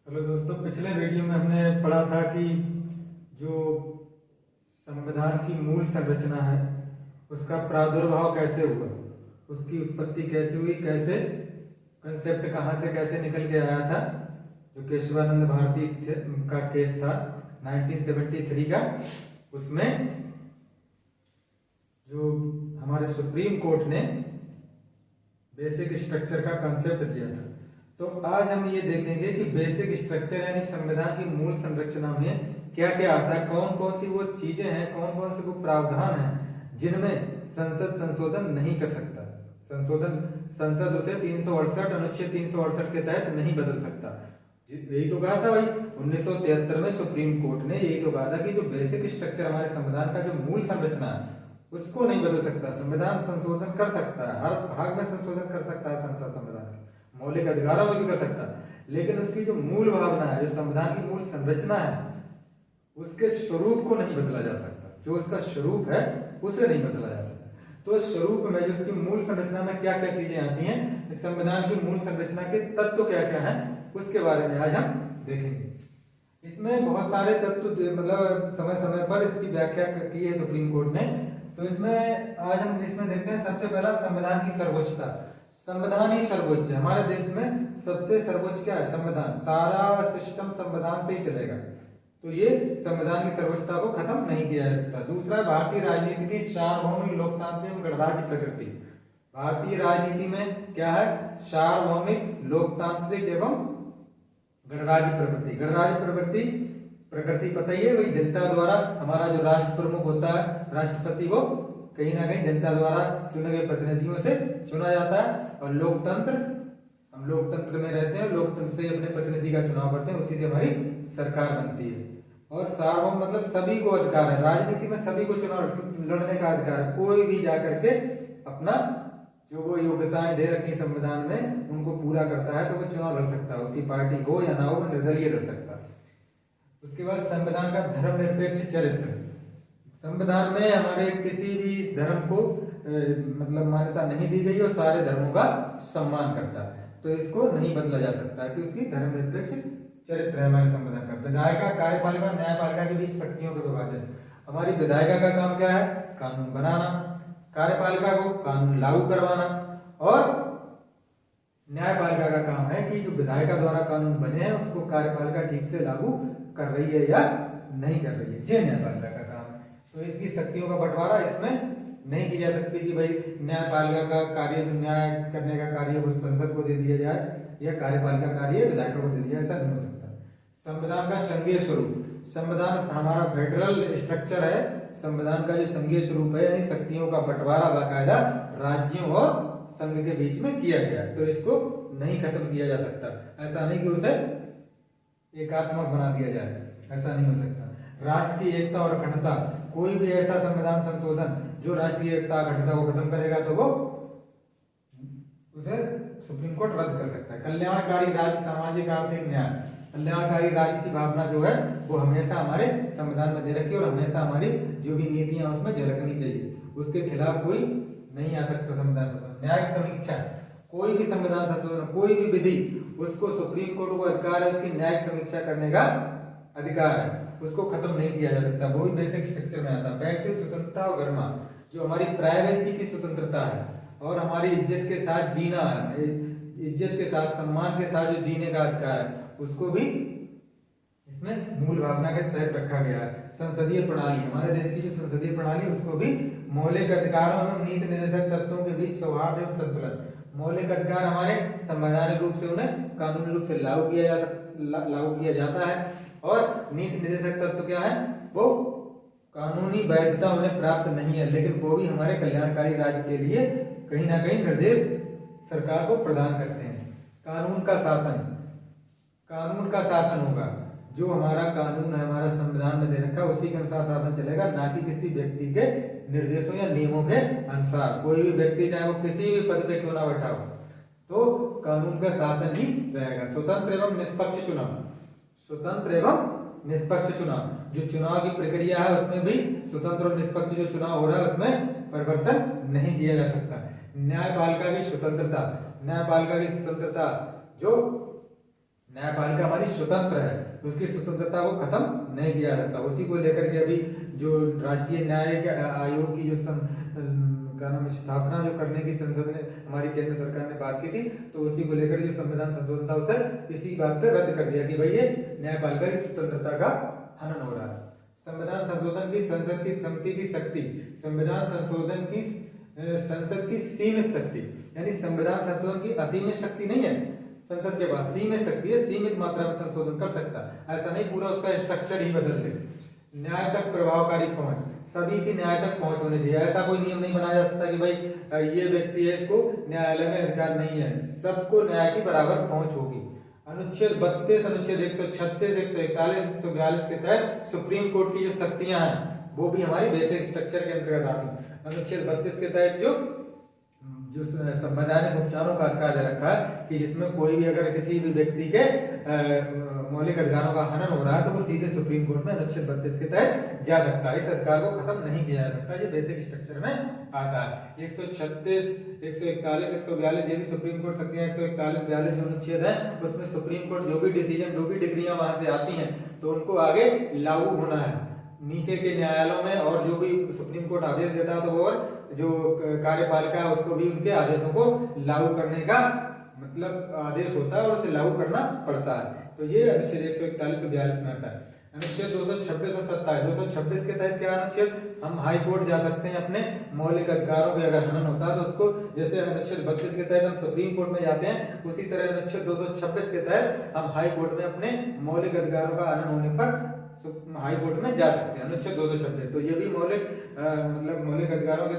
Hello दोस्तों, पिछले video में हमने पढ़ा था कि जो संविधान की मूल संरचना है उसका प्रादुर्भाव कैसे हुआ, उसकी उत्पत्ति कैसे हुई, कैसे कंसेप्ट कहाँ से कैसे निकल के आया था। जो केशवानंद भारती का केस था 1973 का, उसमें जो हमारे सुप्रीम कोर्ट ने बेसिक स्ट्रक्चर का कंसेप्ट दिया था। तो आज हम ये देखेंगे कि बेसिक स्ट्रक्चर यानी संविधान की मूल संरचना में क्या क्या आता है, कौन कौन सी वो चीजें हैं, कौन कौन से वो प्रावधान हैं जिनमें संसद संशोधन नहीं कर सकता। संसद उसे 368 अनुच्छेद 368 के तहत नहीं बदल सकता। यही तो कहा था भाई 1973 में सुप्रीम कोर्ट ने, यही तो कहा था कि जो बेसिक स्ट्रक्चर हमारे संविधान का जो मूल संरचना है उसको नहीं बदल सकता। संविधान संशोधन कर सकता है, हर भाग में संशोधन कर सकता है संसद, संविधान के मौलिक अधिकारों में भी कर सकता है, लेकिन उसकी जो मूल भावना है, जो संविधान की मूल संरचना है, उसके स्वरूप को नहीं बदला जा सकता। जो उसका स्वरूप है उसे नहीं बदला जा सकता। तो स्वरूप में जो उसकी मूल संरचना में क्या क्या चीजें आती हैं, संविधान की मूल संरचना के तत्व क्या क्या हैं, उसके बारे में आज हम देखेंगे। इसमें बहुत सारे तत्व मतलब समय समय पर इसकी व्याख्या की है सुप्रीम कोर्ट ने। तो इसमें आज हम इसमें देखते हैं सबसे पहला संविधान की सर्वोच्चता। संविधान ही सर्वोच्च है। हमारे देश में सबसे सर्वोच्च क्या है? संविधान। सारा सिस्टम संविधान से ही चलेगा, तो ये संविधान की सर्वोच्चता को खत्म नहीं किया जा सकता। दूसरा, भारतीय राजनीति की सार्वभौमिक लोकतांत्रिक गणराज्य प्रकृति। भारतीय राजनीति में क्या है? सार्वभौमिक लोकतांत्रिक एवं गणराज्य प्रकृति। गणराज्य प्रकृति पता ही है, वही जनता द्वारा हमारा जो राष्ट्र प्रमुख होता है, राष्ट्रपति, वो कहीं ना कहीं जनता द्वारा चुने गए प्रतिनिधियों से चुना जाता है। और लोकतंत्र, हम लोकतंत्र में रहते हैं, लोकतंत्र से अपने प्रतिनिधि का चुनाव करते हैं, उसी से हमारी सरकार बनती है। और सार्वभौम मतलब सभी को अधिकार है, राजनीति में सभी को चुनाव लड़ने का अधिकार है। कोई भी जाकर के अपना जो वो योग्यताएं दे रखी संविधान में उनको पूरा करता है तो वो चुनाव लड़ सकता है, उसकी पार्टी हो या ना हो, वो निर्दलीय लड़ सकता है। उसके बाद संविधान का धर्मनिरपेक्ष चरित्र। संविधान में हमारे किसी भी धर्म को मतलब मान्यता नहीं दी गई और सारे धर्मों का सम्मान करता है, तो इसको नहीं बदला जा सकता कि उसकी धर्मनिरपेक्ष चरित्र है हमारे संविधान का। विधायिका, कार्यपालिका, न्यायपालिका के बीच शक्तियों का विभाजन। हमारी विधायिका का काम क्या है? कानून बनाना। कार्यपालिका को कानून लागू करवाना। और न्यायपालिका का काम है कि जो विधायिका द्वारा कानून बने हैं उसको कार्यपालिका ठीक से लागू कर रही है या नहीं कर रही है, ये न्यायपालिका का काम है। तो इसकी शक्तियों का बंटवारा इसमें नहीं की जा सकती कि भाई न्यायपालिका का कार्य, जो न्याय करने का कार्य वो संसद को दे दिया जाए या कार्यपालिका कार्य विधायकों को दे दिया, ऐसा नहीं हो सकता। संविधान का संघीय स्वरूप। संविधान हमारा फेडरल स्ट्रक्चर है, संविधान का जो संघीय स्वरूप है यानी शक्तियों का बंटवारा बाकायदा राज्यों और संघ के बीच में किया गया, तो इसको नहीं खत्म किया जा सकता। ऐसा नहीं कि उसे एकात्मक बना दिया जाए, ऐसा नहीं हो सकता। राष्ट्र की एकता और अखंडता। कोई भी ऐसा संविधान संशोधन जो राष्ट्रीय एकता अखंडता को खत्म करेगा तो वो उसे सुप्रीम कोर्ट रद्द कर सकता है। कल्याणकारी राज्य, सामाजिक आर्थिक न्याय। कल्याणकारी राज्य की भावना जो है वो हमेशा हमारे संविधान में दे रखी है और हमेशा हमारी जो भी नीतियां उसमें झलकनी चाहिए, उसके खिलाफ कोई नहीं आ सकता संविधान संशोधन। न्यायिक समीक्षा। कोई भी संविधान संशोधन, कोई भी विधि, उसको सुप्रीम कोर्ट को अधिकार है उसकी न्यायिक समीक्षा करने का अधिकार है, उसको खत्म नहीं किया जा सकता। वो भी बेसिक स्ट्रक्चर में आता है। व्यक्तिगत स्वतंत्रता और गरिमा, जो हमारी प्राइवेसी की स्वतंत्रता है और हमारी इज्जत के साथ जीना है, इज्जत के साथ सम्मान के साथ जो जीने का अधिकार है, उसको भी इसमें मूल भावना के तहत रखा गया है। संसदीय प्रणाली। हमारे देश की जो संसदीय प्रणाली उसको भी मौलिक अधिकारों एवं नीति निर्देशक तत्वों के बीच सौहार्द एवं संतुलन। मौलिक अधिकार हमारे संवैधानिक रूप से उन्हें कानूनी रूप से लागू किया जाता है और नीति निर्देशक तत्व क्या है? वो कानूनी वैधता उन्हें प्राप्त नहीं है, लेकिन वो भी हमारे कल्याणकारी राज्य के लिए कहीं ना कहीं निर्देश सरकार को प्रदान करते हैं। कानून का शासन। कानून का शासन होगा, जो हमारा कानून है हमारा संविधान में दे रखा है उसी के अनुसार शासन चलेगा, ना कि किसी व्यक्ति के निर्देशों या नियमों के अनुसार। कोई भी व्यक्ति चाहे वो किसी भी पद पे क्यों ना बैठा हो, तो कानून का शासन ही रहेगा। स्वतंत्र एवं निष्पक्ष चुनाव। स्वतंत्र एवं निष्पक्ष चुनाव। जो चुनाव की प्रक्रिया है उसमें भी स्वतंत्र और निष्पक्ष जो चुनाव हो रहा है उसमें परिवर्तन नहीं किया जा सकता। न्यायपालिका की स्वतंत्रता। न्यायपालिका की स्वतंत्रता, जो न्यायपालिका हमारी स्वतंत्र है, उसकी स्वतंत्रता को खत्म नहीं किया जाता। उसी को लेकर के अभी जो राष्ट्रीय न्यायिक आयोग की जो क्या नाम स्थापना जो करने की संसद ने हमारी केंद्र सरकार ने बात की थी, तो उसी को लेकर जो संविधान संशोधन था उसे इसी बात पे रद्द कर दिया कि भाई ये न्यायपालिका की स्वतंत्रता का हनन हो रहा है। संविधान संशोधन की संसद की समिति की शक्ति, संविधान संशोधन की संसद की सीमित शक्ति, यानी संविधान संशोधन की असीमित शक्ति नहीं है, संसद के पास सीमित शक्ति है, सीमित मात्रा में संशोधन कर सकता है, ऐसा नहीं पूरा उसका स्ट्रक्चर ही बदल दे। न्याय तक प्रभावकारी पहुंच, सभी की न्याय तक पहुंच होनी चाहिए। ऐसा कोई नियम नहीं बनाया जा सकता कि भाई ये व्यक्ति है इसको न्यायालय में अधिकार नहीं है, सबको न्याय की बराबर पहुंच होगी। अनुच्छेद 32, अनुच्छेद 136, 141, 142 के तहत सुप्रीम कोर्ट की जो शक्तियां हैं वो भी हमारी बेसिक स्ट्रक्चर के अंतर्गत आती। अनुच्छेद 32 के तहत जो संवैधानिक उपचारों का अधिकार दे रखा है कि जिसमें कोई भी अगर किसी भी व्यक्ति के मौलिक अधिकारों का हनन हो रहा है तो वो सीधे सुप्रीम कोर्ट में अनुच्छेद 32 के तहत जा सकता है। इस अधिकार को खत्म नहीं किया जा सकता, ये बेसिक स्ट्रक्चर में आता है। 136, 141, 142 ये भी सुप्रीम कोर्ट शक्तियां, 141, 42 जो अनुच्छेद है उसमें सुप्रीम कोर्ट जो भी डिसीजन, जो भी डिग्रियां वहां से आती हैं तो उनको आगे लागू होना है। नीचे के न्यायालयों में और जो भी सुप्रीम कोर्ट आदेश देता है तो वो और जो कार्यपालिका है उसको भी उनके आदेशों को लागू करने का मतलब आदेश होता है और उसे लागू करना पड़ता है। तो ये अनुच्छेद 141 से 42 में आता है। अनुच्छेद 226 और 27, 226 के तहत क्या अनुच्छेद, हम हाई कोर्ट जा सकते हैं अपने मौलिक अधिकारों के अगर हनन होता है तो उसको, जैसे अनुच्छेद 32 के तहत हम सुप्रीम कोर्ट में जाते हैं उसी तरह अनुच्छेद 226 के तहत हम हाई कोर्ट में अपने मौलिक अधिकारों का हनन होने पर हाई कोर्ट में जा सकते हैं। अनुच्छेद 226 तो ये भी मौलिक मतलब मौलिक अधिकारों के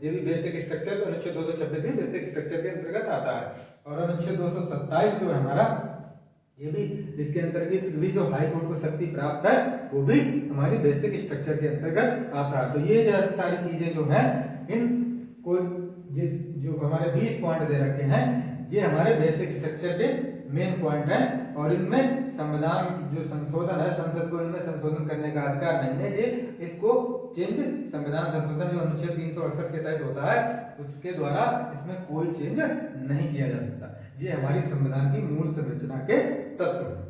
ये भी बेसिक स्ट्रक्चर अनुच्छेद 226 के बेसिक स्ट्रक्चर के अंतर्गत आता है। और अनुच्छेद 227 जो है हमारा, ये भी इसके अंतर्गत भी जो हाई कोर्ट को शक्ति प्राप्त है वो भी हमारी बेसिक स्ट्रक्चर के अंतर्गत आता है। तो ये सारी चीजें जो है इन को जो हमारे 20 पॉइंट दे रखे हैं ये हमारे बेसिक स्ट्रक्चर के मेन पॉइंट है। और इनमें संविधान जो संशोधन है, संसद को इनमें संशोधन करने का अधिकार नहीं है, ये इसको चेंज, संविधान संशोधन जो अनुच्छेद 368 के तहत होता है उसके द्वारा इसमें कोई चेंज नहीं किया जा सकता। ये हमारी संविधान की मूल संरचना के तत्व हैं।